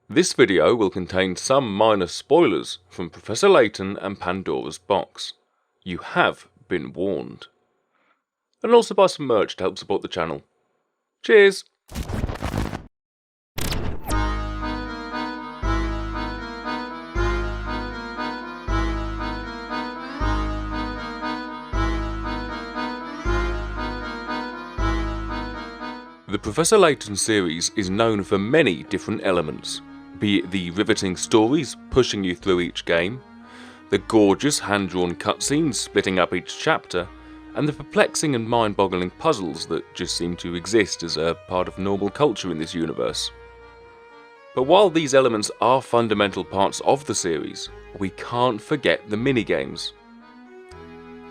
This video will contain some minor spoilers from Professor Layton and Pandora's box. You have been warned. And also buy some merch to help support the channel. Cheers! The Professor Layton series is known for many different elements, be it the riveting stories pushing you through each game, the gorgeous hand-drawn cutscenes splitting up each chapter, and the perplexing and mind-boggling puzzles that just seem to exist as a part of normal culture in this universe. But while these elements are fundamental parts of the series, we can't forget the minigames.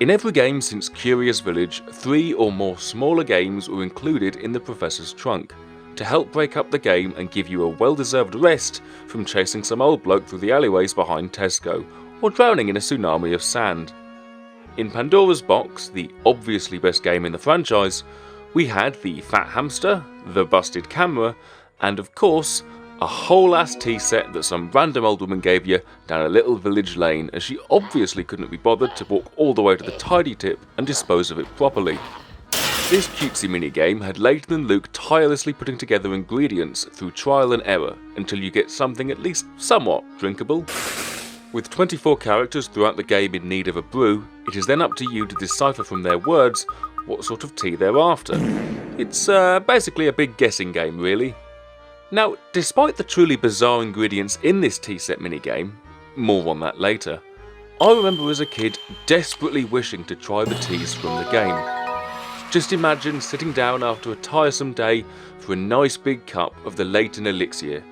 In every game since Curious Village, 3 or more smaller games were included in the Professor's trunk, to help break up the game and give you a well-deserved rest from chasing some old bloke through the alleyways behind Tesco, or drowning in a tsunami of sand. In Pandora's box, the obviously best game in the franchise, we had the fat hamster, the busted camera, and of course, a whole ass tea set that some random old woman gave you down a little village lane, as she obviously couldn't be bothered to walk all the way to the tidy tip and dispose of it properly. This cutesy minigame had Layton and Luke tirelessly putting together ingredients through trial and error until you get something at least somewhat drinkable. With 24 characters throughout the game in need of a brew, it is then up to you to decipher from their words what sort of tea they're after. It's basically a big guessing game, really. Now, despite the truly bizarre ingredients in this tea set minigame, more on that later, I remember as a kid desperately wishing to try the teas from the game. Just imagine sitting down after a tiresome day for a nice big cup of the Laton Elixir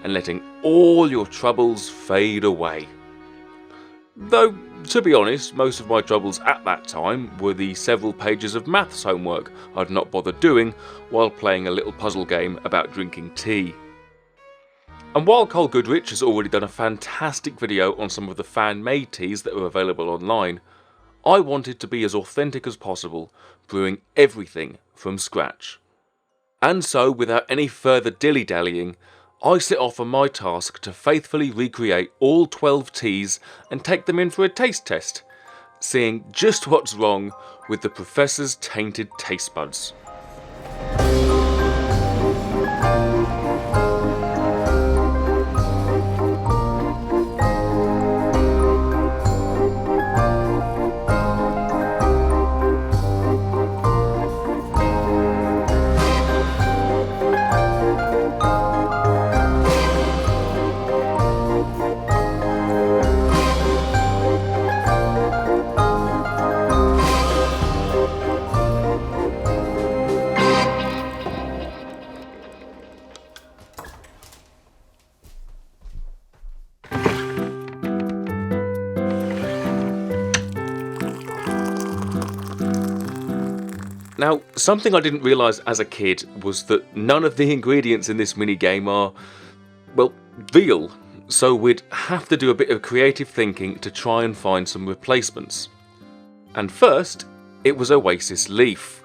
and letting all your troubles fade away. Though, to be honest, most of my troubles at that time were the several pages of maths homework I'd not bothered doing while playing a little puzzle game about drinking tea. And while Cole Goodrich has already done a fantastic video on some of the fan-made teas that are available online, I wanted to be as authentic as possible, brewing everything from scratch. And so, without any further dilly-dallying, I set off on my task to faithfully recreate all 12 teas and take them in for a taste test, seeing just what's wrong with the Professor's tainted taste buds. Now, something I didn't realise as a kid was that none of the ingredients in this minigame are, well, real, so we'd have to do a bit of creative thinking to try and find some replacements. And first, it was Oasis Leaf.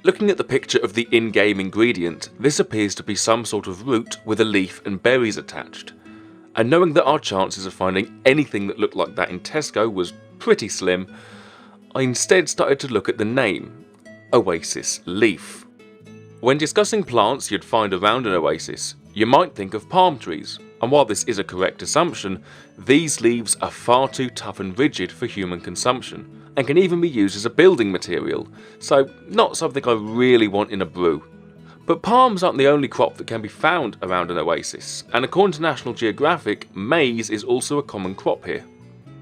Looking at the picture of the in-game ingredient, this appears to be some sort of root with a leaf and berries attached. And knowing that our chances of finding anything that looked like that in Tesco was pretty slim, I instead started to look at the name, Oasis Leaf. When discussing plants you'd find around an oasis, you might think of palm trees, and while this is a correct assumption, these leaves are far too tough and rigid for human consumption, and can even be used as a building material, so not something I really want in a brew. But palms aren't the only crop that can be found around an oasis, and according to National Geographic, maize is also a common crop here.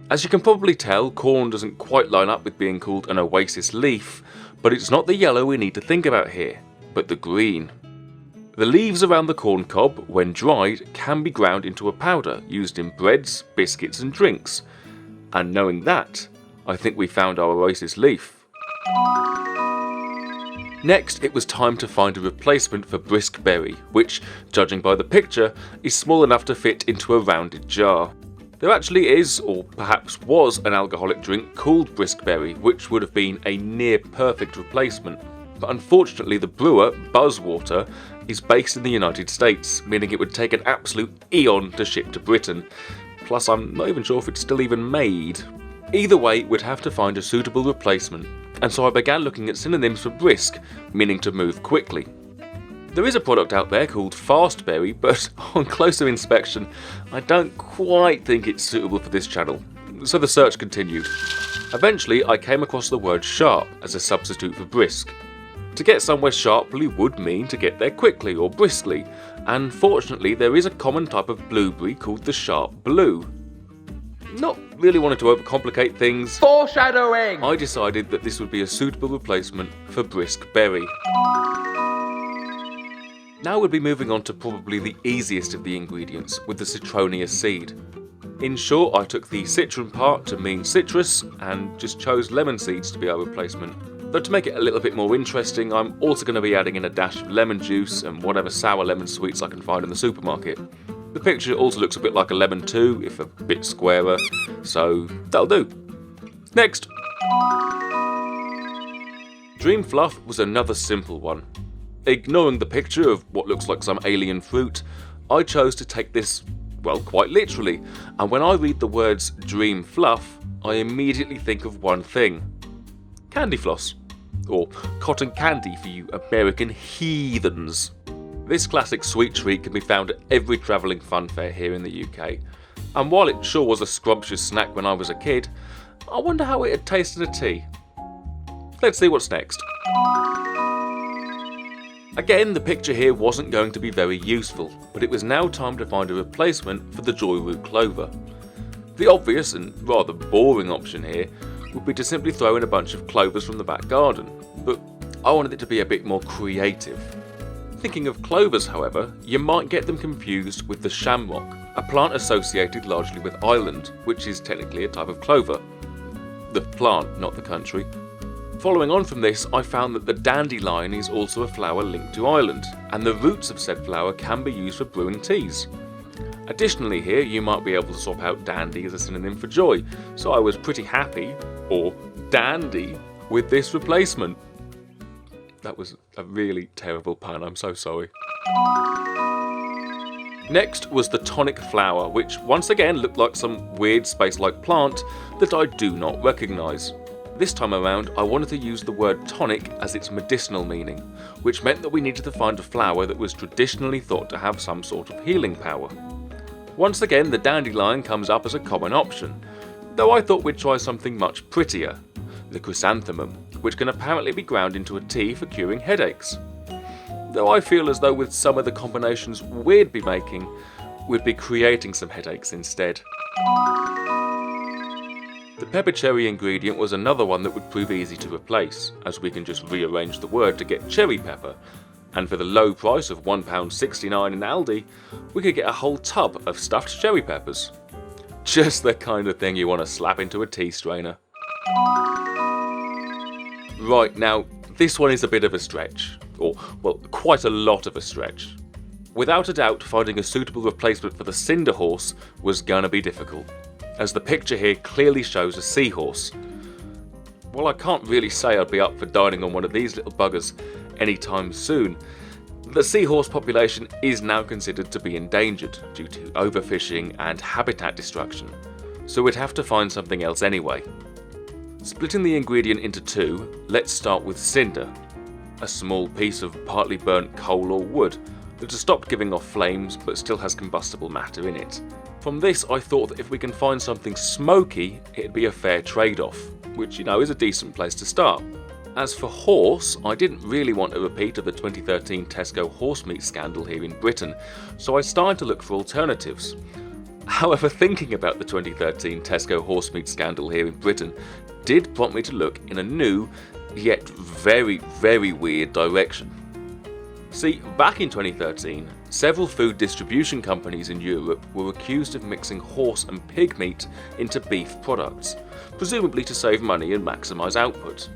As you can probably tell, corn doesn't quite line up with being called an Oasis Leaf, but it's not the yellow we need to think about here, but the green. The leaves around the corn cob, when dried, can be ground into a powder used in breads, biscuits and drinks. And knowing that, I think we found our Oasis Leaf. Next, it was time to find a replacement for Brisk Berry, which, judging by the picture, is small enough to fit into a rounded jar. There actually is, or perhaps was, an alcoholic drink called Brisk Berry, which would have been a near perfect replacement, but unfortunately the brewer, Buzzwater, is based in the United States, meaning it would take an absolute eon to ship to Britain. Plus, I'm not even sure if it's still even made. Either way, we'd have to find a suitable replacement, and so I began looking at synonyms for brisk, meaning to move quickly. There is a product out there called Fast Berry, but on closer inspection, I don't quite think it's suitable for this channel, so the search continued. Eventually, I came across the word sharp as a substitute for brisk. To get somewhere sharply would mean to get there quickly or briskly, and fortunately there is a common type of blueberry called the sharp blue. Not really wanting to overcomplicate things, Foreshadowing! I decided that this would be a suitable replacement for brisk berry. Now we'll be moving on to probably the easiest of the ingredients, with the Citronia seed. In short, I took the citron part to mean citrus, and just chose lemon seeds to be our replacement. Though to make it a little bit more interesting, I'm also going to be adding in a dash of lemon juice and whatever sour lemon sweets I can find in the supermarket. The picture also looks a bit like a lemon too, if a bit squarer, so that'll do. Next! Dream Fluff was another simple one. Ignoring the picture of what looks like some alien fruit, I chose to take this, well, quite literally, and when I read the words Dream Fluff, I immediately think of one thing. Candy floss. Or cotton candy for you American heathens. This classic sweet treat can be found at every travelling fun fair here in the UK, and while it sure was a scrumptious snack when I was a kid, I wonder how it had tasted a tea. Let's see what's next. Again, the picture here wasn't going to be very useful, but it was now time to find a replacement for the Joyroot clover. The obvious and rather boring option here would be to simply throw in a bunch of clovers from the back garden, but I wanted it to be a bit more creative. Thinking of clovers, however, you might get them confused with the shamrock, a plant associated largely with Ireland, which is technically a type of clover. The plant, not the country. Following on from this, I found that the dandelion is also a flower linked to Ireland, and the roots of said flower can be used for brewing teas. Additionally here, you might be able to swap out dandy as a synonym for joy, so I was pretty happy, or dandy, with this replacement. That was a really terrible pun, I'm so sorry. Next was the tonic flower, which once again looked like some weird space-like plant that I do not recognise. This time around, I wanted to use the word tonic as its medicinal meaning, which meant that we needed to find a flower that was traditionally thought to have some sort of healing power. Once again, the dandelion comes up as a common option, though I thought we'd try something much prettier, the chrysanthemum, which can apparently be ground into a tea for curing headaches. Though I feel as though with some of the combinations we'd be making, we'd be creating some headaches instead. The pepper cherry ingredient was another one that would prove easy to replace, as we can just rearrange the word to get cherry pepper, and for the low price of £1.69 in Aldi, we could get a whole tub of stuffed cherry peppers. Just the kind of thing you want to slap into a tea strainer. Right, now, this one is a bit of a stretch, or, well, quite a lot of a stretch. Without a doubt, finding a suitable replacement for the Cinder Horse was gonna be difficult, as the picture here clearly shows a seahorse. While I can't really say I'd be up for dining on one of these little buggers anytime soon, the seahorse population is now considered to be endangered due to overfishing and habitat destruction, so we'd have to find something else anyway. Splitting the ingredient into two, let's start with cinder, a small piece of partly burnt coal or wood that has stopped giving off flames but still has combustible matter in it. From this, I thought that if we can find something smoky, it'd be a fair trade-off, which, you know, is a decent place to start. As for horse, I didn't really want a repeat of the 2013 Tesco horse meat scandal here in Britain, so I started to look for alternatives. However, thinking about the 2013 Tesco horse meat scandal here in Britain did prompt me to look in a new, yet very, very weird direction. See, back in 2013, several food distribution companies in Europe were accused of mixing horse and pig meat into beef products, presumably to save money and maximise output.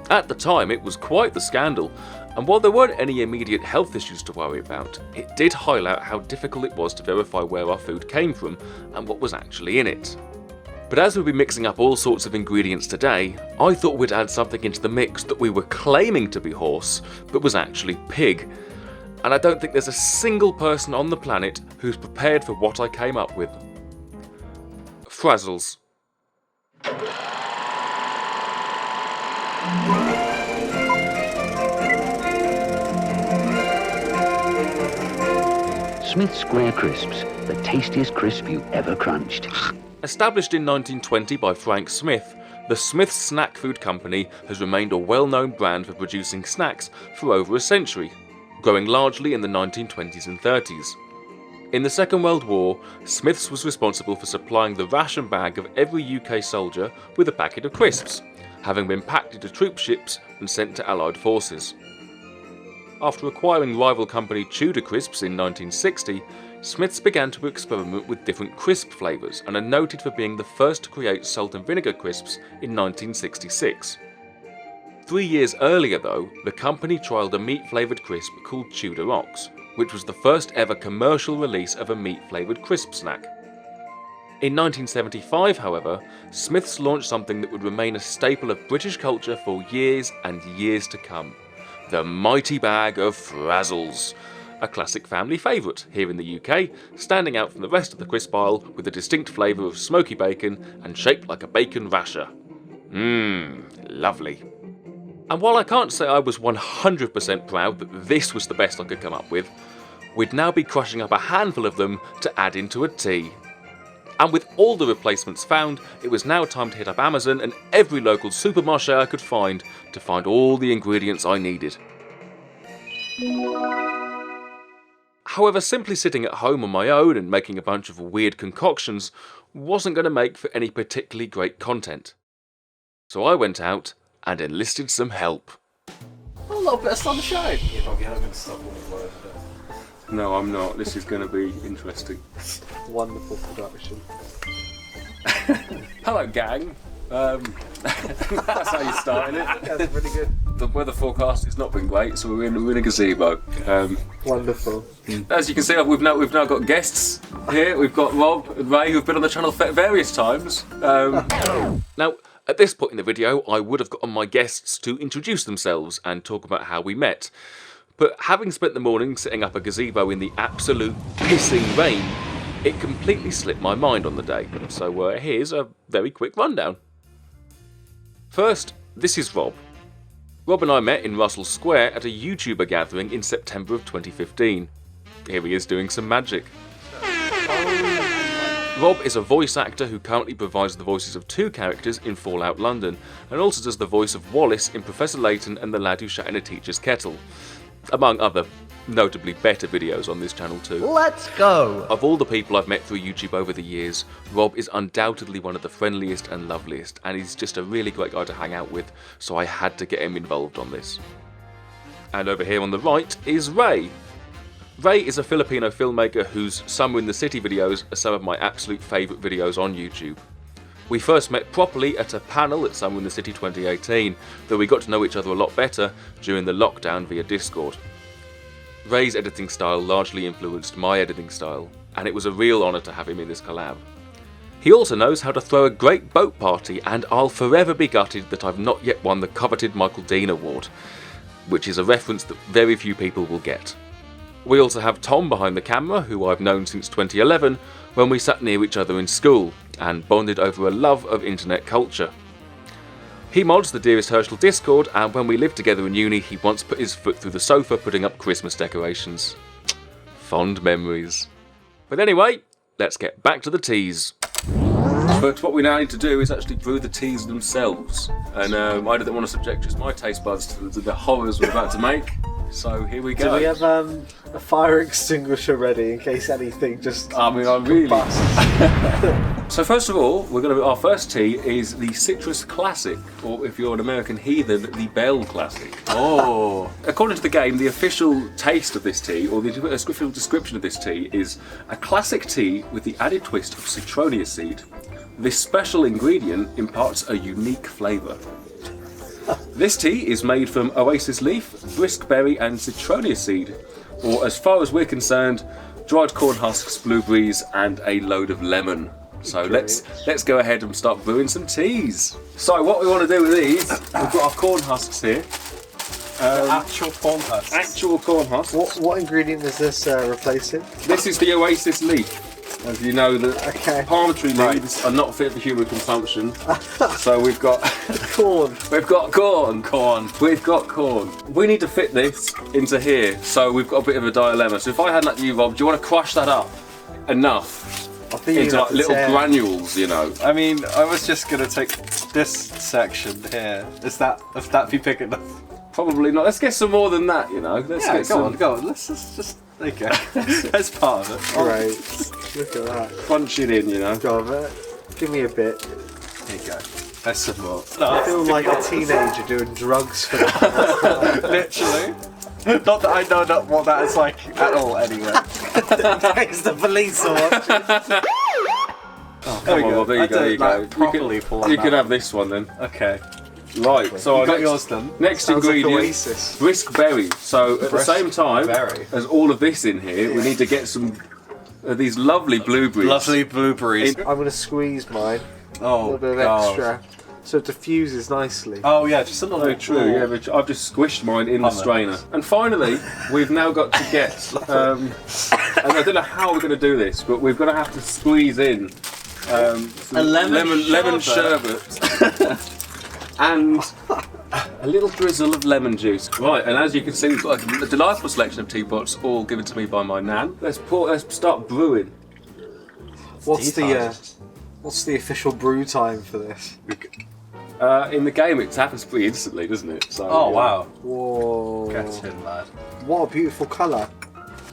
At the time, it was quite the scandal, and while there weren't any immediate health issues to worry about, it did highlight how difficult it was to verify where our food came from and what was actually in it. But as we'll be mixing up all sorts of ingredients today, I thought we'd add something into the mix that we were claiming to be horse, but was actually pig. and I don't think there's a single person on the planet who's prepared for what I came up with. Frazzles. Smith Square Crisps, the tastiest crisp you ever crunched. Established in 1920 by Frank Smith, the Smith's Snack Food Company has remained a well-known brand for producing snacks for over a century, growing largely in the 1920s and 30s. In the Second World War, Smith's was responsible for supplying the ration bag of every UK soldier with a packet of crisps, having been packed into troop ships and sent to Allied forces. After acquiring rival company Tudor Crisps in 1960, Smith's began to experiment with different crisp flavours and are noted for being the first to create salt and vinegar crisps in 1966. 3 years earlier though, the company trialled a meat-flavoured crisp called Tudor Ox, which was the first ever commercial release of a meat-flavoured crisp snack. In 1975, however, Smith's launched something that would remain a staple of British culture for years and years to come. The mighty bag of Frazzles, a classic family favourite here in the UK, standing out from the rest of the crisp aisle with a distinct flavour of smoky bacon and shaped like a bacon rasher. Lovely. And while I can't say I was 100% proud that this was the best I could come up with, we'd now be crushing up a handful of them to add into a tea. And with all the replacements found, it was now time to hit up Amazon and every local supermarché I could find to find all the ingredients I needed. However, simply sitting at home on my own and making a bunch of weird concoctions wasn't going to make for any particularly great content. So I went out and enlisted some help. A little bit of sunshine. You're not going to stop all the work. No, I'm not. This is going to be interesting. Wonderful production. Hello, gang. That's how you started it. That's pretty good. The weather forecast has not been great, so we're in a gazebo. Wonderful. As you can see, we've now got guests here. We've got Rob and Ray, who've been on the channel various times. Now, at this point in the video, I would have gotten my guests to introduce themselves and talk about how we met. But having spent the morning setting up a gazebo in the absolute pissing rain, it completely slipped my mind on the day. So here's a very quick rundown. First, this is Rob. Rob and I met in Russell Square at a YouTuber gathering in September of 2015. Here he is doing some magic. Rob is a voice actor who currently provides the voices of 2 characters in Fallout London, and also does the voice of Wallace in Professor Layton and the lad who shat in a teacher's kettle, among other notably better videos on this channel too. Let's go! Of all the people I've met through YouTube over the years, Rob is undoubtedly one of the friendliest and loveliest, and he's just a really great guy to hang out with, so I had to get him involved on this. And over here on the right is Ray. Ray is a Filipino filmmaker whose Summer in the City videos are some of my absolute favourite videos on YouTube. We first met properly at a panel at Summer in the City 2018, though we got to know each other a lot better during the lockdown via Discord. Ray's editing style largely influenced my editing style, and it was a real honour to have him in this collab. He also knows how to throw a great boat party, and I'll forever be gutted that I've not yet won the coveted Michael Dean Award, which is a reference that very few people will get. We also have Tom behind the camera, who I've known since 2011, when we sat near each other in school, and bonded over a love of internet culture. He mods the DearestHershel Discord, and when we lived together in uni, he once put his foot through the sofa putting up Christmas decorations. Fond memories. But anyway, let's get back to the teas. But what we now need to do is actually brew the teas themselves. And I didn't want to subject just my taste buds to the horrors we're about to make. So here we go. Do we have a fire extinguisher ready in case anything just I mean, I'm really... combusts? So first of all, our first tea is the Citrus Classic, or if you're an American heathen, the Bell Classic. Oh! According to the game, the official taste of this tea, or the official description of this tea, is a classic tea with the added twist of citronia seed. This special ingredient imparts a unique flavour. This tea is made from Oasis Leaf, brisk berry and citronia seed, or as far as we're concerned, dried corn husks, blueberries and a load of lemon. So let's go ahead and start brewing some teas. So what we want to do with these, we've got our corn husks here. Actual corn husks. Actual corn husks. What ingredient is this replacing? This is the Oasis Leaf. As you know, the palm tree leaves are not fit for human consumption. So we've got Corn. We've got corn. We've got corn. We need to fit this into here, so we've got a bit of a dilemma. So if I had that you, Rob, do you want to crush that up enough I think into like little granules, you know? I mean, I was just gonna take this section here. Would that be big enough? Probably not. Let's get some more than that, you know. Let's get some. Go on. Let's just there you go. That's part of it. Great. Look at that. Crunch it in, you know. Go on, give me a bit. There you go. That's some more. I feel like a teenager doing drugs for that. Literally. Not that I know what that is like at all, anyway. It's the police or what? There we go. There you go. You can have this one then. Okay. Right. So you got yours done. Next Sounds ingredient, like Oasis. brisk berry. So at the same time berry. as all of this in here, we need to get some of these lovely blueberries. Lovely blueberries. I'm going to squeeze mine. A Oh, little bit of God. extra. So it diffuses nicely. Oh yeah, just a little Very bit. true, yeah, but I've just squished mine in the strainer. And finally, we've now got to get, and I don't know how we're going to do this, but we're going to have to squeeze in some A lemon sherbet and a little drizzle of lemon juice. Right, and as you can see, we've got a delightful selection of teapots, all given to me by my nan. Let's start brewing. What's the official brew time for this? In the game, it happens pretty instantly, doesn't it? So, Oh wow. Whoa. Get in, lad. What a beautiful colour.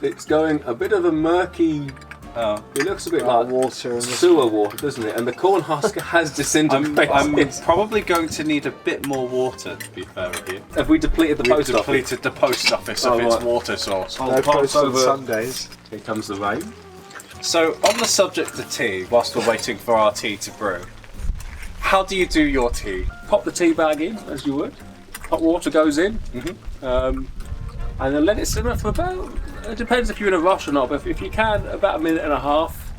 It's going a bit of a murky. Oh. It looks a bit Like like water and sewer water, doesn't it? And the corn husk has disintegrated. I'm probably going to need a bit more water, to be fair with you. Have we depleted the We've post office? depleted the post office of Oh, its right. water source. no post on Sundays. Here comes the rain. So, on the subject of tea, whilst we're waiting for our tea to brew, how do you do your tea? Pop the tea bag in, as you would. Hot water goes in. And then let it simmer for about, it depends if you're in a rush or not, but if you can, about a minute and a half.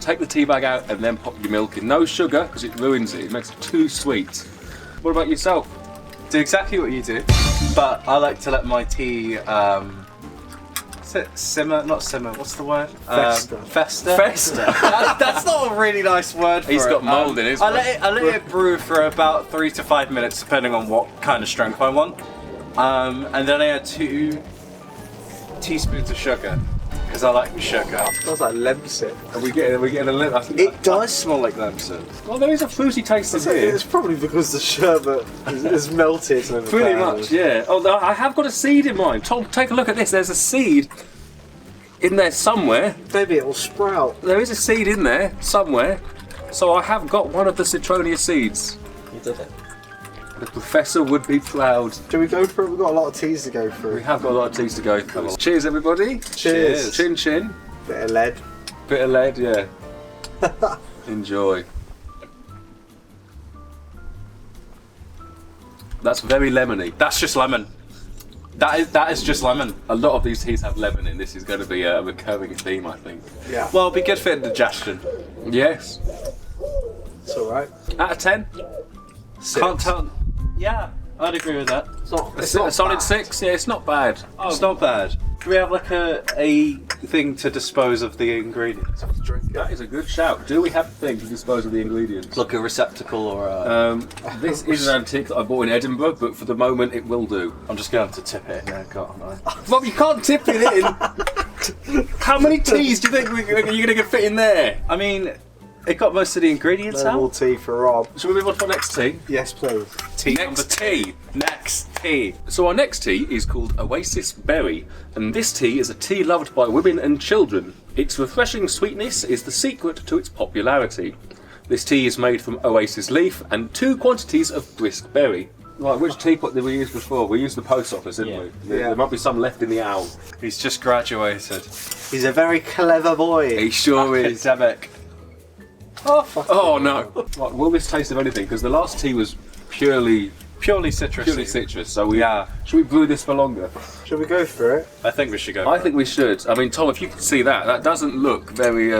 Take the tea bag out and then pop your milk in. No sugar, because it ruins it. It makes it too sweet. What about yourself? Do exactly what you do, but I like to let my tea simmer, not simmer, what's the word? Fester. Fester? Fester. That's not a really nice word for He's it. got mould in his I let it brew for about 3 to 5 minutes, depending on what kind of strength I want. And then I add 2 teaspoons of sugar, because I like sugar. Smells like lemsip. Are we getting a little? It does smell like lemon. Well, there is a fruity taste in here. It's probably because the sherbet is melted. Pretty much, yeah. Oh, no, I have got a seed in mine. Tom, take a look at this. There's a seed in there somewhere. Maybe it will sprout. There is a seed in there somewhere. So I have got one of the Citronia seeds. You did it. The professor would be proud. Shall we go through it? We've got a lot of teas to go We through. have got a lot of teas to go through. Cheers, everybody. Cheers. Chin chin. Bit of lead. Bit of lead, yeah. Enjoy. That's very lemony. That's just lemon. That is just lemon. A lot of these teas have lemon in. This is going to be a recurring theme, I think. Yeah. Well, it'll be good for indigestion. Yes. It's alright. Out of 10? Can't tell. Yeah, I'd agree with that. It's not A solid bad. 6? Yeah, it's not bad. It's not bad. Do we have like a thing to dispose of the ingredients? That is a good shout. Do we have a thing to dispose of the ingredients? Like a receptacle or a... This is an antique that I bought in Edinburgh, but for the moment it will do. I'm just going to have to tip it in there, can't I? Rob, you can't tip it in! How many teas do you think you're going to get fit in there? I mean, it got most of the ingredients No more out. tea for Rob. Shall we move on to our next tea? Yes, please. Tea Next tea. Next tea. So our next tea is called Oasis Berry, and this tea is a tea loved by women and children. Its refreshing sweetness is the secret to its popularity. This tea is made from Oasis Leaf and 2 quantities of brisk berry. Right, which teapot did we use before? We used the post office, didn't we? Yeah. There might be some left in the owl. He's just graduated. He's a very clever boy. He sure is. Academic. Oh no! Right, will this taste of anything? Because the last tea was purely Citrusy. citrus. So should we brew this for longer? Shall we go for it? I think we should go. I think we should. I mean, Tom, if you can see that doesn't look very.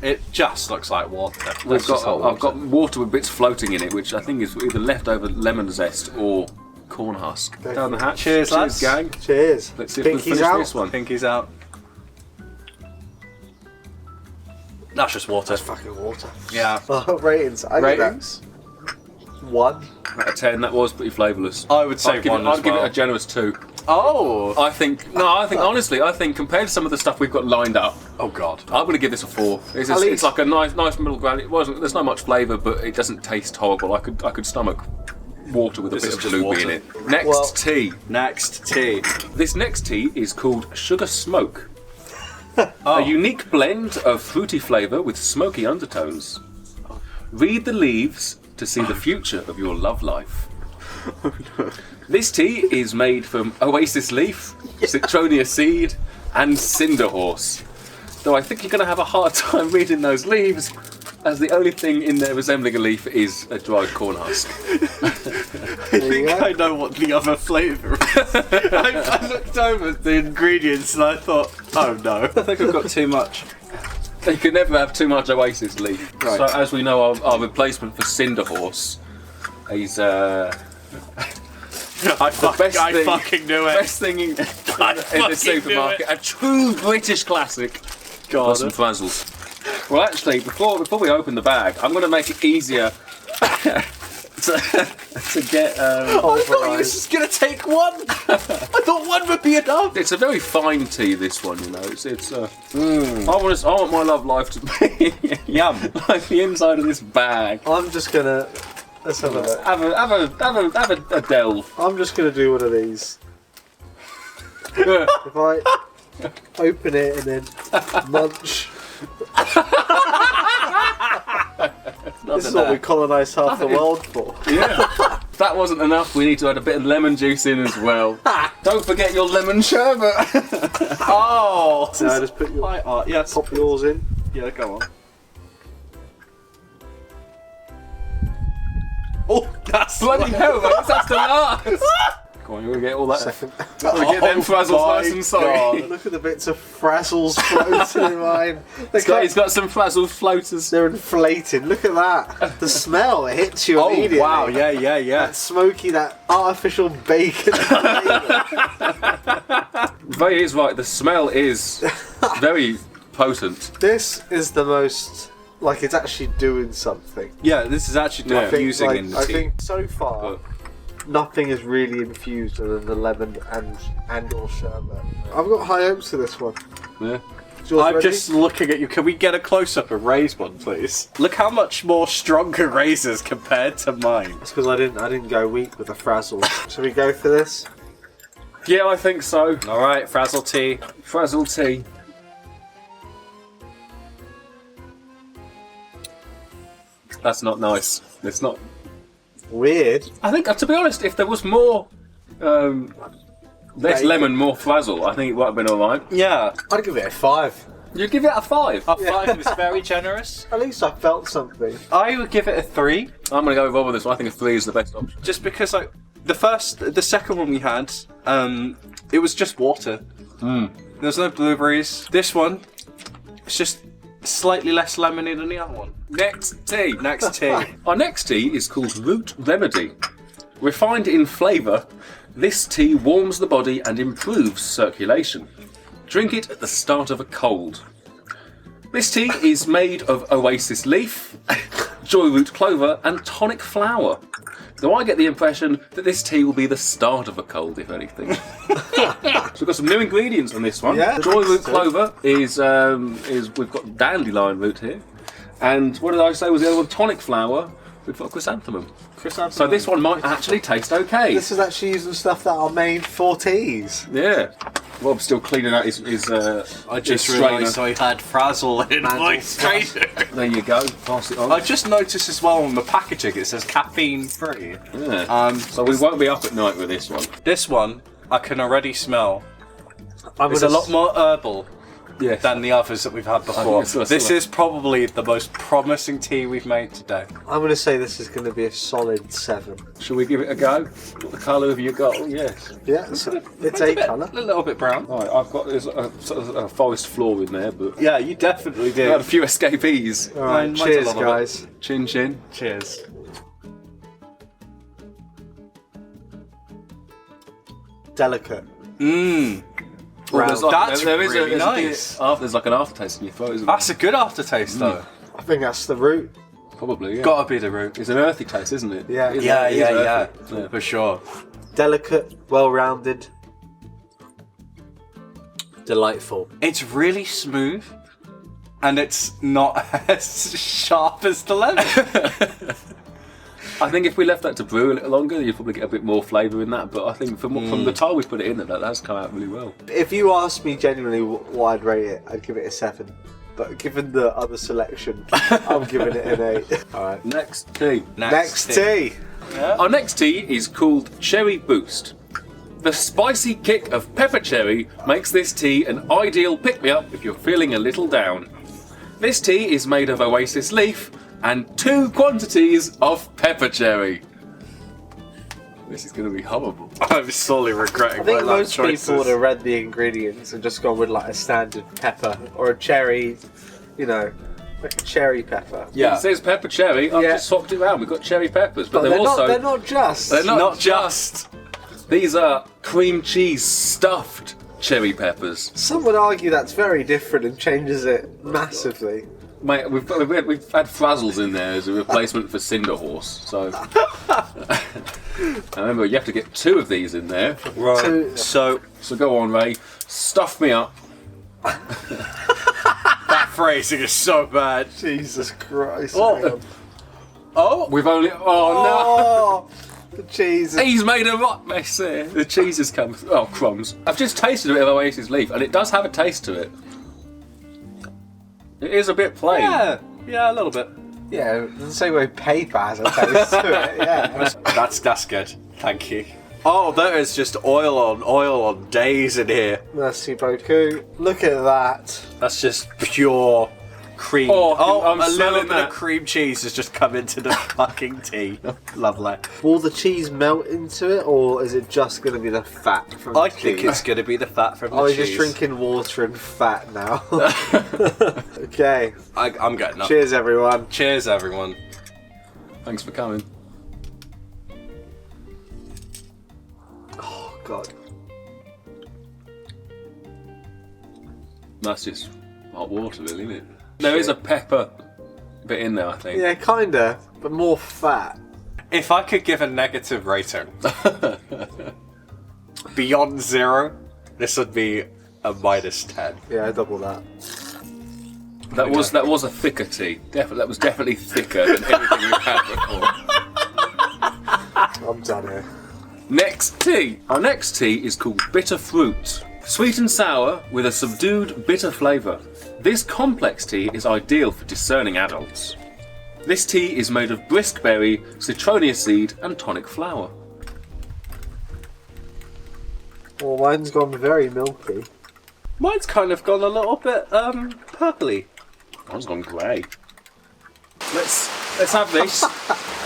It just looks like water. I've got water with bits floating in it, which I think is either leftover lemon zest or corn husk. Down the hatch. Cheers, lads. gang. Cheers. Let's see if we can finish this one. Pinky's out. That's just water. That's fucking water. Yeah. Ratings. Ratings? 1 out of 10. That was pretty flavourless. I would say I'd give it a generous 2. Oh. I think honestly, compared to some of the stuff we've got lined up, Oh God. I'm going to give this a 4. It's like a nice middle ground. There's not much flavour, but it doesn't taste horrible. I could stomach water with a bit of Jalubi in it. Next tea. Next tea. This next tea is called Sugar Smoke. A unique blend of fruity flavour with smoky undertones. Read the leaves to see the future of your love life. This tea is made from Oasis Leaf, Citronia Seed, and Cinder Horse. Though I think you're going to have a hard time reading those leaves, as the only thing in there resembling a leaf is a dried corn husk. I think I know what the other flavour is. I looked over at the ingredients and I thought, oh no, I think I've got too much. You can never have too much Oasis Leaf. Right. So as we know, our replacement for Cinder Horse is I fucking knew it. best thing in the supermarket. A true British classic. God. Some Frazzles. Well, actually, before we open the bag, I'm going to make it easier to get. I thought you were just gonna take one. I thought one would be enough. It's a very fine tea. This one, you know. I want my love life to be Yum. like the inside of this bag. I'm just gonna. Let's have a look. Have a delve. I'm just gonna do one of these. If I open it and then munch. This is what we colonised half the world for. Yeah. If that wasn't enough, we need to add a bit of lemon juice in as well. Don't forget your lemon sherbet. Oh. Now just put your, yes. pop yours in. Yeah, go on. Oh, that's Bloody hell, mate, that's the last. Come on, you want to get all that? Second. Get them Frazzles nice and soggy. Look at the bits of Frazzles floating in mine. He's got some Frazzles floaters. They're inflated. Look at that. The smell, it hits you immediately. Oh wow, yeah. That smoky, that artificial bacon flavour. Ray is right, the smell is very potent. This is the most, like, it's actually doing something. Yeah, this is actually Yeah. diffusing Like, in the I tea. think so far, But- nothing is really infused other than the lemon and or sherbet. I've got high hopes for this one. Yeah. Is yours I'm ready? just looking at you. Can we get a close-up of Ray's one, please? Look how much more stronger Ray's is compared to mine. It's because I didn't go weak with the Frazzle. Shall we go for this? Yeah, I think so. All right, Frazzle tea. Frazzle tea. That's not nice. It's not. Weird. I think, to be honest, if there was more, less lemon, more Frazzle, I think it would have been alright. Yeah, I'd give it a 5. You'd give it a 5. a 5 is very generous. At least I felt something. I would give it a 3, I'm going to go over this one. I think a 3 is the best option. just because like the second one we had, it was just water. There was no blueberries. This one, it's just slightly less lemony than the other one. Next tea. Next tea. Our next tea is called Root Remedy. Refined in flavour, this tea warms the body and improves circulation. Drink it at the start of a cold. This tea is made of Oasis Leaf, Joyroot Clover and tonic flower. Though I get the impression that this tea will be the start of a cold, if anything. So we've got some new ingredients on this one. Yeah. Joyroot Clover is we've got dandelion root here. And what did I say was the other one? Tonic flower. We've got chrysanthemum. So this one might actually taste okay. This is actually using stuff that are made for teas. Yeah. Rob's still cleaning out his I just his realised strainer. I had Frazzle in my Frazzle. strainer. There you go. Pass it on. I just noticed as well on the packaging it says caffeine free. Yeah. So we won't be up at night with this one. This one I can already smell. I'm It's gonna a lot more herbal Yes. than the others that we've had before. it's sort of This similar. is probably the most promising tea we've made today. I'm going to say this is going to be a solid 7. Shall we give it a go? What the colour have you got? Oh, yes. Yeah, it's a colour. A little bit brown. Right, I've got there's a, sort of a forest floor in there, but Yeah, you definitely I had a did. few escapees. All right, Mine's a cheers, lot of it. guys. Chin chin. Cheers. delicate. Well, there's That's there's really a nice. there's like an aftertaste in your throat, isn't That's a good aftertaste, though. I think that's the root. there? Probably, yeah. Gotta be the root. It's an earthy taste, isn't it? Yeah. It is- Yeah, it is yeah, earthy. yeah, for sure. Delicate, well-rounded, delightful. It's really smooth, and it's not as sharp as the lemon. I think if we left that to brew a little longer, you'd probably get a bit more flavour in that. But I think from the time we put it in, that has come out really well. If you asked me genuinely what I'd rate it, I'd give it a 7. But given the other selection, I'm giving it an 8. Alright. Next tea. Next tea. Our next tea is called Cherry Boost. The spicy kick of pepper cherry makes this tea an ideal pick-me-up if you're feeling a little down. This tea is made of Oasis Leaf and 2 quantities of pepper cherry. This is going to be horrible. I'm sorely regretting I think my life most choices. people would have read the ingredients and just gone with like a standard pepper or a cherry, you know, like a cherry pepper. It says pepper cherry. I've Yeah. just swapped it around. We've got cherry peppers, but But they're also they're not just. they're not Not just. These are cream cheese stuffed cherry peppers. Some would argue that's very different and changes it massively. Mate, we've had Frazzles in there as a replacement for Cinder Horse. So remember, you have to get 2 of these in there. Right. So So go on, Ray. Stuff me up. that phrasing is so bad. Jesus Christ. Oh. hang on. Oh, We've only. Oh Oh, the cheese. no! He's made a right mess there. The cheese has come. Oh, crumbs. I've just tasted a bit of Oasis Leaf, and it does have a taste to it. It is a bit plain. yeah, a little bit. Yeah, the same way paper has a taste to it. Yeah. That's good. Thank you. Oh, there is just oil on days in here. Merci beaucoup. Look at that. That's just pure cream. Oh, I'm a little smelling bit that. of cream cheese has just come into the fucking tea. Lovely. Will the cheese melt into it, or is it just going to be the fat from I the think cheese? it's going to be the fat from the I was cheese. just drinking water and fat now. Okay. I'm getting up. Cheers, everyone. Cheers, everyone. Thanks for coming. Oh, God. That's just hot water, really, isn't it? There is a pepper bit in there, I think. Yeah, kinda, but more fat. If I could give a negative rating beyond 0, this would be a -10. Yeah, double that. That was a thicker tea. That was definitely thicker than anything we've had before. I'm done here. Next tea. Our next tea is called Bitter Fruit. Sweet and sour with a subdued bitter flavour. This complex tea is ideal for discerning adults. This tea is made of brisk berry, citronia seed and tonic flower. Well, mine's gone very milky. Mine's kind of gone a little bit purpley. Mine's gone grey. Let's have this,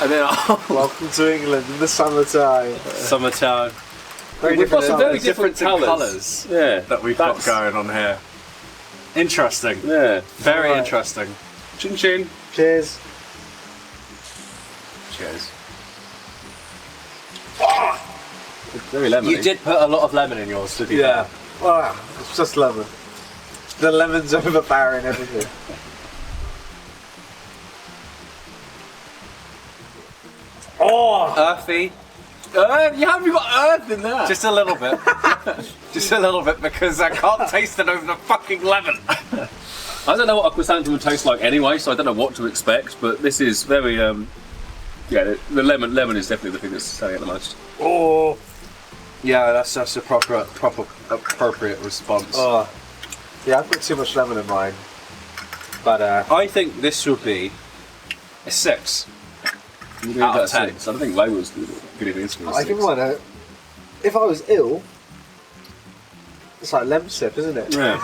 and then Welcome to England in the summertime. Summertime. we've got some very different Different colours. colours Yeah, that we've got going on here. Interesting. Yeah, Very Alright. interesting. chin chin. Cheers. Cheers. It's very lemony. You did put a lot of lemon in yours, to be Yeah. fair. Wow, it's just lemon. The lemon's overpowering everything. Oh! Earthy. You haven't got earth in that. Just a little bit. Just a little bit, because I can't taste it over the fucking lemon. I don't know what a chrysanthemum tastes like anyway, so I don't know what to expect. But this is very, yeah, the lemon is definitely the thing that's selling it the most. Oh! Yeah, that's a proper appropriate response. Oh. Yeah, I've put too much lemon in mine. But, I think this would be a 6. Out of 10. I don't think Ray was good at this. I think mine, if I was ill, it's like lemon sip, isn't it? Yeah.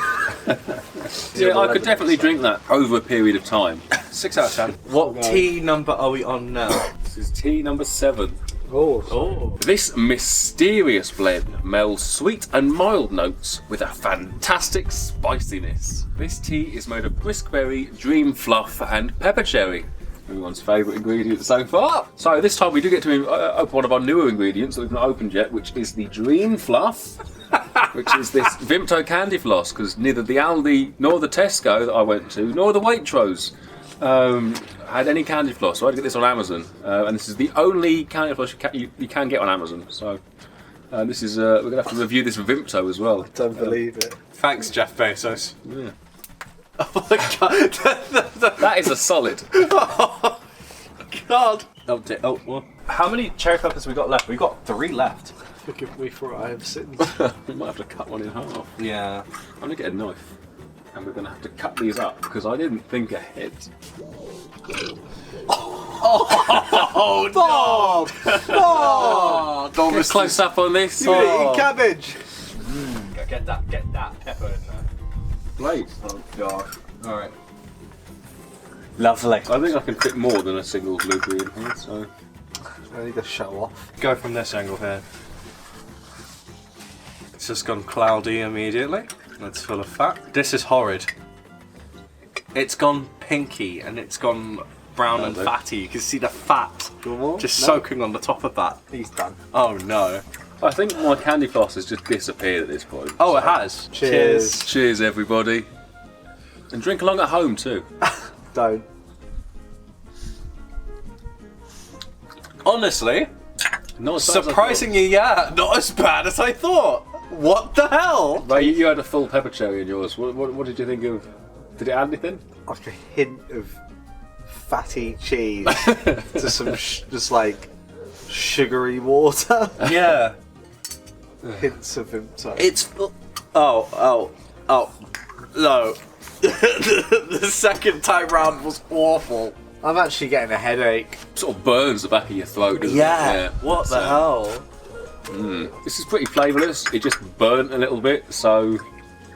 Yeah, I could definitely drink that over a period of time. 6 out of 10. What tea number are we on now? This is tea number 7. Oh. Oh. This mysterious blend melds sweet and mild notes with a fantastic spiciness. This tea is made of brisk berry, dream fluff, and pepper cherry. Everyone's favourite ingredient so far. So this time we do get to open one of our newer ingredients that we've not opened yet, which is the Dream Fluff, which is this Vimto candy floss, because neither the Aldi nor the Tesco that I went to, nor the Waitrose had any candy floss, so I had to get this on Amazon. And this is the only candy floss you can get on Amazon. So this is we're going to have to review this Vimto as well. I don't believe it. Thanks, Jeff Bezos. Yeah. Oh my god. That is a solid. Oh god. Oh, oh, what? How many cherry peppers have we got left? We've got 3 left. Forgive me for I have sinned. We might have to cut one in half. Yeah. I'm going to get a knife. And we're going to have to cut these up, because I didn't think ahead. Oh, Bob! Bob! Don't Get close up on this. You're eating cabbage! Get that pepper in there. Great. Oh god. Alright. Lovely. I think I can fit more than a single blueberry in here, so... I need to show off. Go from this angle here. It's just gone cloudy immediately. That's full of fat. This is horrid. It's gone pinky and it's gone brown and fatty. You can see the fat just soaking on the top of that. He's done. Oh no. I think my candy floss has just disappeared at this point. Oh, it has. Cheers. Cheers, everybody. And drink along at home, too. Don't. Honestly, Not as bad as I surprisingly, yeah, not as bad as I thought. What the hell? thought. Right, you had a full pepper cherry in yours. What did you think of... Did it add anything? Like a hint of fatty cheese to some just like sugary water. Yeah. Hints of Vimto. It's. Oh. No. The second time round was awful. I'm actually getting a headache. Sort of burns the back of your throat, doesn't it? Yeah. What the hell? This is pretty flavourless. It just burnt a little bit, so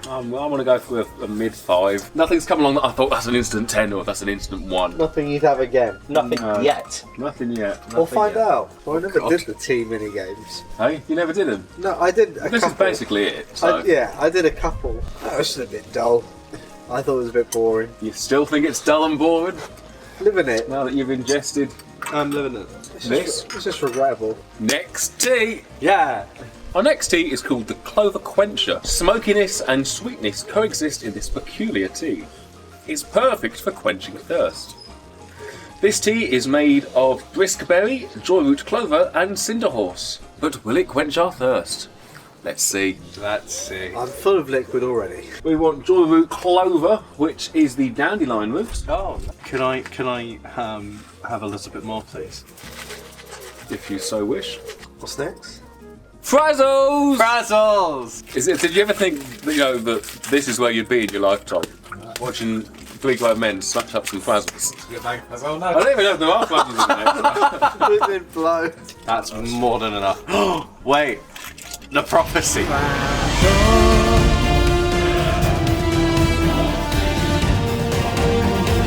I want to go for a mid 5. Nothing's come along that I thought that's an instant 10 or that's an instant 1. Nothing you'd have again. Nothing yet. Nothing yet. We'll find yet. out. Well, I never did the tea mini games. Hey, you never did them. No, I did a This couple. is basically it. So I did a couple. That was just a bit dull. I thought it was a bit boring. you still think it's dull and boring Living it. now that you've ingested I'm living it. this? It's just regrettable. Next tea. Yeah. Our next tea is called the Clover Quencher. Smokiness and sweetness coexist in this peculiar tea. It's perfect for quenching thirst. This tea is made of brisk berry, joyroot clover, and cinder horse. But will it quench our thirst? Let's see. Let's see. I'm full of liquid already. We want joyroot clover, which is the dandelion root, Oh. Can I have a little bit more, please? if you so wish. What's next? Frazzles! Frazzles. Did you ever think that, that this is where you'd be in your lifetime? Watching 3 grown men smash up some Frazzles. I don't even know if there are Frazzles in there. Liquid blow. That's more than enough. Wait. The prophecy.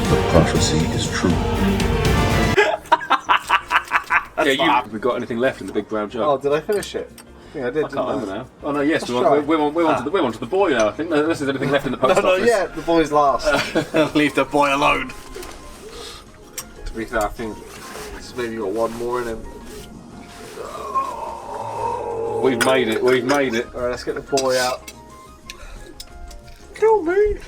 The prophecy is true. Have we got anything left in the big brown jar? Oh, did I finish it? Yeah, I did. I can't remember now. Oh no, yes, we're on to the boy now. I think unless there's anything left in the post No, office. yeah, the boys last. Leave the boy alone. To be fair, I think it's maybe got one more in him. We've made it. Alright, let's get the boy out. Kill me!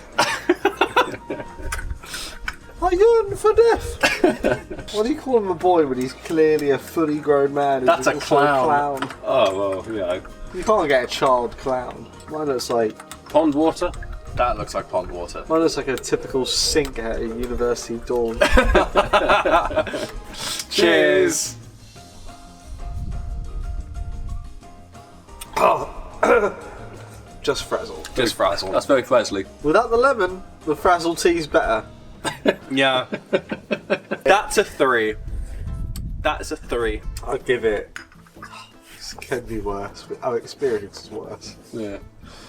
I yearn for death! What do you call him a boy when he's clearly a fully grown man? who's That's a also clown. Oh well, yeah. You can't get a child clown. Mine looks like Pond water. That looks like pond water. mine looks like a typical sink at a university dorm. Cheers. Just Frazzle. Just Frazzle. That's very Frazzly. Without the lemon, the Frazzle tea's better. Yeah. That's a 3. That's a 3. I'd give it. This can be worse, but our experience is worse. Yeah.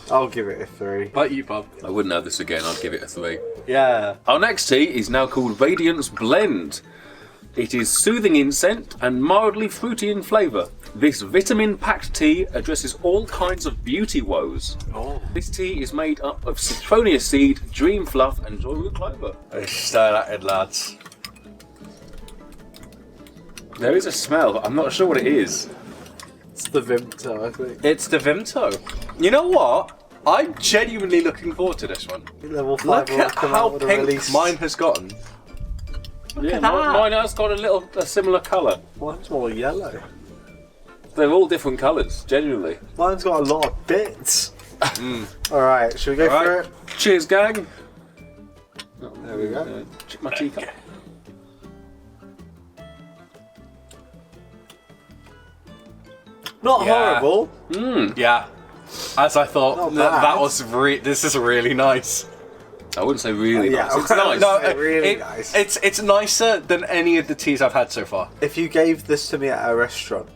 I'll give it a 3. But you, Bob. I wouldn't have this again. I'd give it a 3. Yeah. Our next tea is now called Radiance Blend. It is soothing in scent and mildly fruity in flavour. This vitamin-packed tea addresses all kinds of beauty woes. Oh. This tea is made up of citronia seed, dream fluff, and joyroot clover. Stir that in, lads. There is a smell, but I'm not sure what it is. It's the Vimto, I think. It's the Vimto. You know what? I'm genuinely looking forward to this one. Level 5 Look will at come how out with a pink release. mine has gotten. Yeah, at that. mine has got a similar colour. Mine's more yellow. They're all different colours, genuinely. Mine's got a lot of bits. Alright, should we go for it? Cheers, gang. There we go. Check my teacup. Not Yeah. horrible. Yeah. As I thought, Not that bad. was this is really nice. I wouldn't say really Yeah, nice. It's nice. No, really nice. It's nicer than any of the teas I've had so far. If you gave this to me at a restaurant,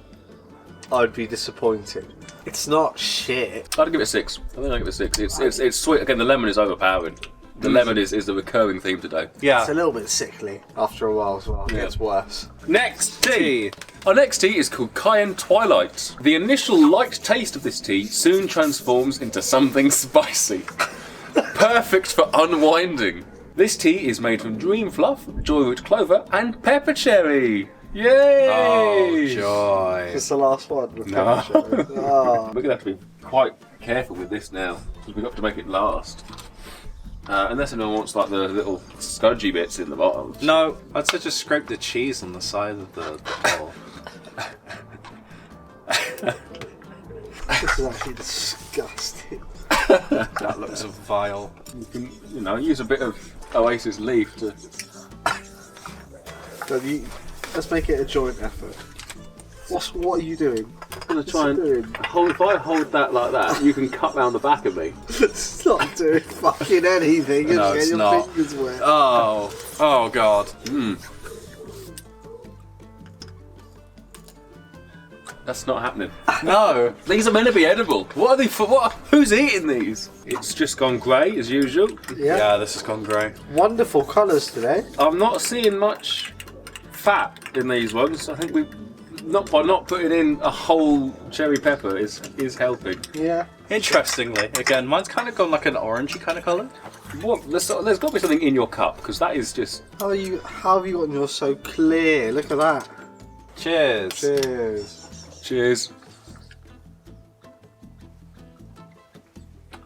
I'd be disappointed. It's not shit. I'd give it a 6. I think I'd give it a 6. It's sweet. Again, the lemon is overpowering. The lemon is the recurring theme today. Yeah. It's a little bit sickly after a while as well. It gets worse. Next tea. Our next tea is called Cayenne Twilight. The initial light taste of this tea soon transforms into something spicy. Perfect for unwinding. This tea is made from dream fluff, joyroot clover, and pepper cherry. Yay! Oh, joy. It's the last one. With No. pepper. Oh. We're going to have to be quite careful with this now, because we've got to make it last. Unless anyone wants like the little scudgy bits in the bottom. No, I'd say just scrape the cheese on the side of the bowl. This is actually disgusting. That looks vile. You can, use a bit of Oasis Leaf to... Let's make it a joint effort. What are you doing? I'm going to try What's it and hold. If I hold that like that, you can cut round the back of me. It's not doing fucking anything. You're No, just it's getting not. your fingers wet. Oh god. That's not happening. No. These are meant to be edible. What are they for? What? Who's eating these? It's just gone grey as usual. Yeah. Yeah, this has gone grey. Wonderful colours today. I'm not seeing much fat in these ones. I think by not putting in a whole cherry pepper is helping. Yeah. Interestingly, again, mine's kind of gone like an orangey kind of colour. What? There's got to be something in your cup because that is just. How have you gotten yours so clear? Look at that. Cheers. Cheers. Cheers.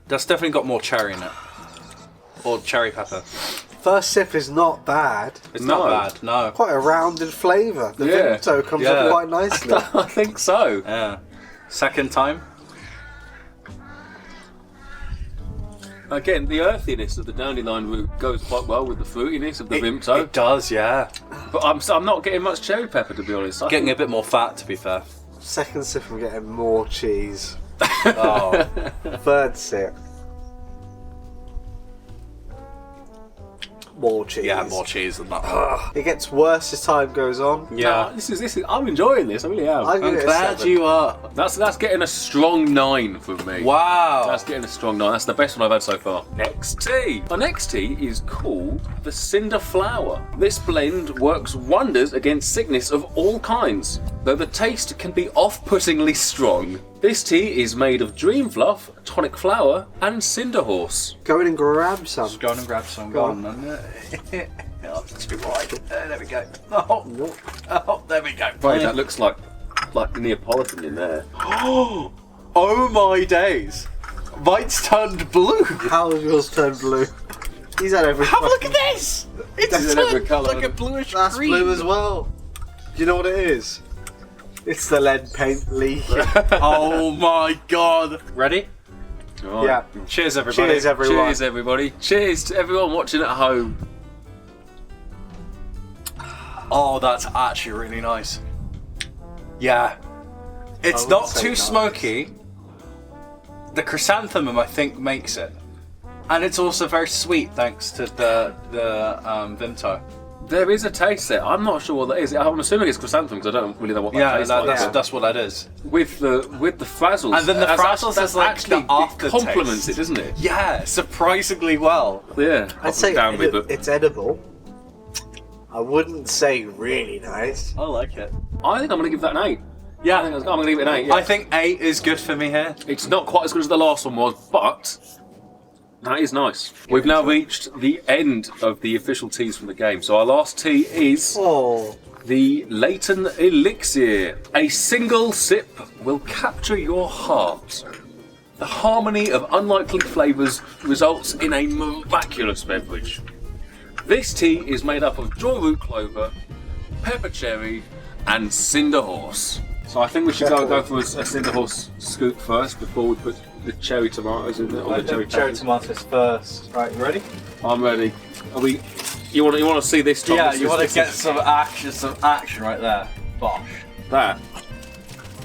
That's definitely got more cherry in it. Or cherry pepper. First sip is not bad. It's No. not bad, no. Quite a rounded flavour. The Yeah. Vimto comes Yeah. up quite nicely. I think so. Yeah. Second time? Again, the earthiness of the dandelion root goes quite well with the fruitiness of the Vimto. It does, yeah. But I'm not getting much cherry pepper, to be honest. I Getting a think- bit more fat, to be fair. Second sip, I'm getting more cheese. Oh. Third sip. More cheese. Yeah, more cheese than that. It gets worse as time goes on. Yeah. This is. I'm enjoying this. I really am. I give I'm it a glad 7. you are. That's getting a strong 9 from me. Wow. That's getting a strong 9. That's the best one I've had so far. Next tea. Our next tea is called the Cinder Flow. This blend works wonders against sickness of all kinds, though the taste can be off-puttingly strong. This tea is made of dream fluff, tonic flower, and cinder horse. Go in and grab some. Just go on and grab some. Go Go on. on. Oh, it's too wide. There we go. Oh, there we go. Right, that looks like Neapolitan in there. Oh my days. Mine's turned blue. How has yours turned blue? He's had every Have a look at fucking- this. It's It's in every turned colour. like a bluish That's green. blue as well. Do you know what it is? It's the lead paint leaking. Oh my god. Ready? Right. Yeah. Cheers, everybody. Cheers, everyone. Cheers, everybody. Cheers to everyone watching at home. Oh, that's actually really nice. Yeah. It's I not wouldn't say too nice. smoky. The chrysanthemum, I think, makes it. And it's also very sweet thanks to the Vimto. There is a taste there. I'm not sure what that is. I'm assuming it's chrysanthemum because I don't really know what that Yeah, tastes like. that's what that is. With the Frazzles. And then the Frazzles that's is like actually the aftertaste. it complements it, doesn't it? Yeah, surprisingly well. Yeah. I'd say down with it. it's edible. I wouldn't say really nice. I like it. I think I'm going to give that an 8. Yeah, I think I'm going to give it an 8. Yeah. I think 8 is good for me here. It's not quite as good as the last one was, but that is nice. We've now reached the end of the official teas from the game. So our last tea is Oh, The Laton Elixir. A single sip will capture your heart. The harmony of unlikely flavours results in a miraculous beverage. This tea is made up of jawroot clover, pepper cherry, and cinder horse. So I think we should go for a cinder horse scoop first before we put the cherry tomatoes in there. Or the cherry tomatoes first. Right, you ready? I'm ready. Are we? You want to see this, Tom? Yeah, This you is- want this to get is- some action right there. Bosh. that.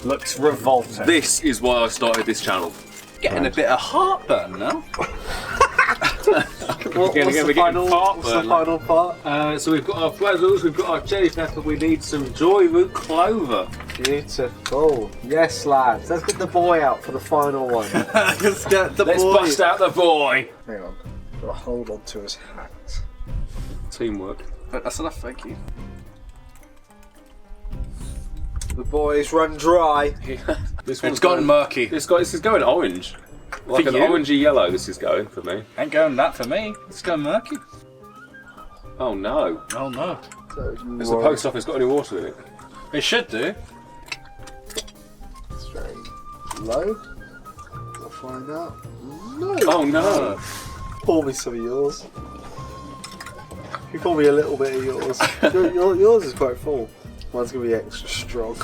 Looks revolting. This is why I started this channel. Getting a bit of heartburn now. What's the final part? So we've got our Frazzles, we've got our cherry pepper, we need some joyroot clover. Beautiful. Yes, lads. Let's get the boy out for the final one. Let's get the Let's boy. bust out the boy. Hang on. Gotta hold on to his hat. Teamwork. That's enough, thank you. The boys run dry. This It's gone murky. This is going orange. Like an you? orangey yellow. This is going for me. Ain't going that for me. It's going murky. Oh no! Oh no. Has the post office got any water in it? It should do. It's very low. I'll find out. No. Oh no! Pour me some of yours. You pour me a little bit of yours. Yours is quite full. Mine's gonna be extra strong.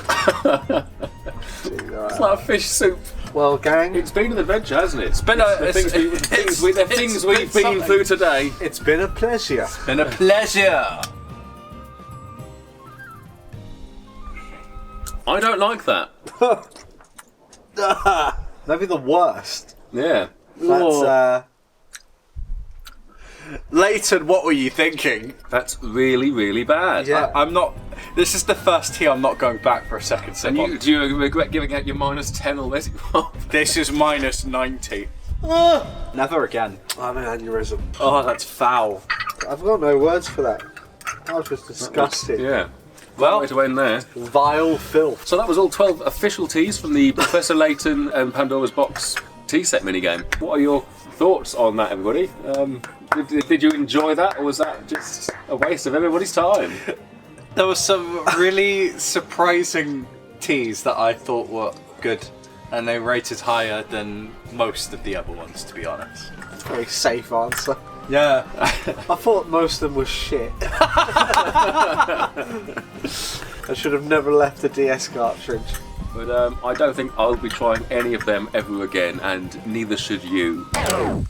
It's like a fish soup. Well, gang, It's been an adventure, hasn't it? It's been the things we've been through today. it's been a pleasure. Been a pleasure. I don't like that. That'd be the worst. Yeah. That's Layton, what were you thinking? That's really, really bad. yeah. I'm not. This is the first tea I'm not going back for a second sip And on. do you regret giving out your -10 already? This is -90. Never again. I'm an aneurysm. Oh, that's foul. I've got no words for that. That was just disgusting. Yeah. Well, Way to end there. Vile filth. So that was all 12 official teas from the Professor Layton and Pandora's Box tea set minigame. What are your thoughts on that, everybody? Did you enjoy that, or was that just a waste of everybody's time? there was some really surprising teas that I thought were good, and they rated higher than most of the other ones, to be honest. Very safe answer. Yeah. I thought most of them were shit. I should have never left the DS cartridge. But I don't think I'll be trying any of them ever again, and neither should you.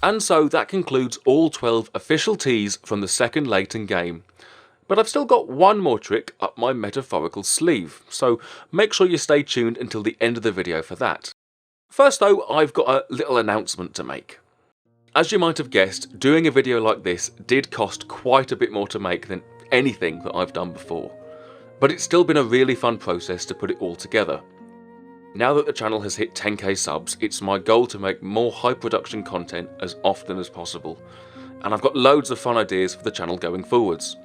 And so that concludes all 12 official teas from the second Layton game. But I've still got one more trick up my metaphorical sleeve, so make sure you stay tuned until the end of the video for that. First though, I've got a little announcement to make. As you might have guessed, doing a video like this did cost quite a bit more to make than anything that I've done before. But it's still been a really fun process to put it all together. Now that the channel has hit 10k subs, it's my goal to make more high production content as often as possible. And I've got loads of fun ideas for the channel going forwards.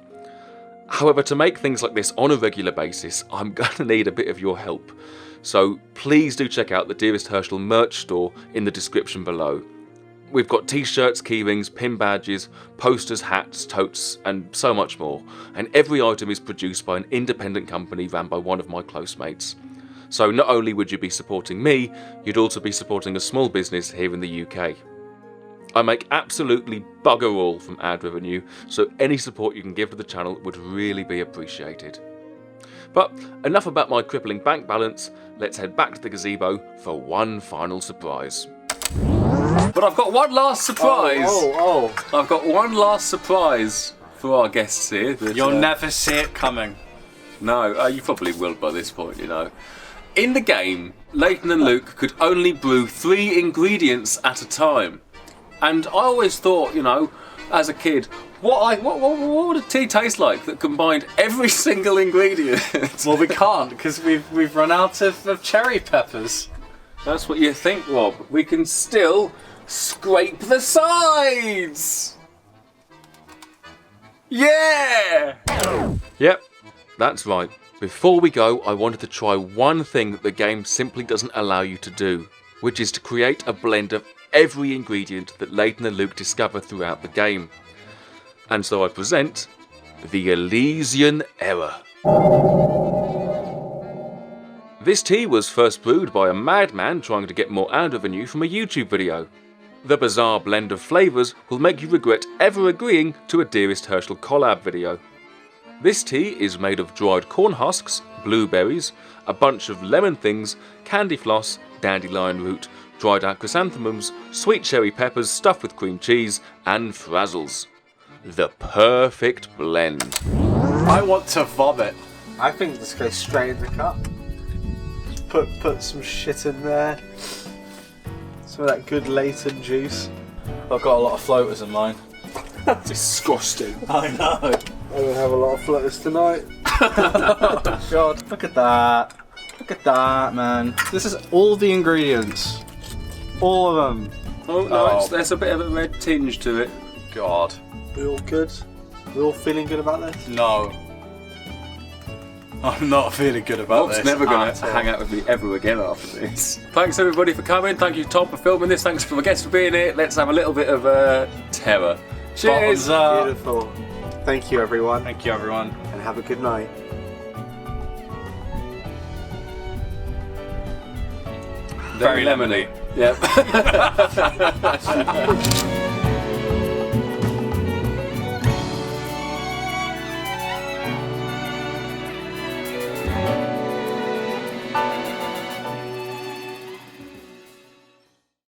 However, to make things like this on a regular basis, I'm going to need a bit of your help. So please do check out the DearestHershel merch store in the description below. We've got t-shirts, keyrings, pin badges, posters, hats, totes, and so much more. And every item is produced by an independent company ran by one of my close mates. So not only would you be supporting me, you'd also be supporting a small business here in the UK. I make absolutely bugger all from ad revenue, so any support you can give to the channel would really be appreciated. But enough about my crippling bank balance, let's head back to the gazebo for one final surprise. But I've got one last surprise! I've got one last surprise for our guests here. You'll never see it coming. No, you probably will by this point, you know. In the game, Layton and Luke could only brew 3 ingredients at a time. And I always thought, you know, as a kid, what would a tea taste like that combined every single ingredient? Well, we can't, because we've run out of cherry peppers. That's what you think, Rob. We can still scrape the sides! Yeah! Yep, that's right. Before we go, I wanted to try one thing that the game simply doesn't allow you to do, which is to create a blend of every ingredient that Layton and Luke discover throughout the game. And so I present the Elysian Error. This tea was first brewed by a madman trying to get more ad revenue from a YouTube video. The bizarre blend of flavours will make you regret ever agreeing to a DearestHershel collab video. This tea is made of dried corn husks, blueberries, a bunch of lemon things, candy floss, dandelion root, dried out chrysanthemums, sweet cherry peppers stuffed with cream cheese, and Frazzles. The perfect blend. I want to vomit. I think this goes straight in the cup. Put some shit in there. Some of that good Layton juice. I've got a lot of floaters in mine. Disgusting. I know. I'm gonna have a lot of floaters tonight. God, look at that. Look at that, man. This is all the ingredients. All of them. Oh no, there's a bit of a red tinge to it. God. We all good? We all feeling good about this? No. I'm not feeling good about Bob's this. never going at to all. hang out with me ever again after this. Thanks everybody for coming. Thank you Tom for filming this. Thanks for the guests for being here. Let's have a little bit of terror. Cheers. Bottoms up. Beautiful. Thank you, everyone, Thank you, everyone. and have a good night. Very lemony. Yep.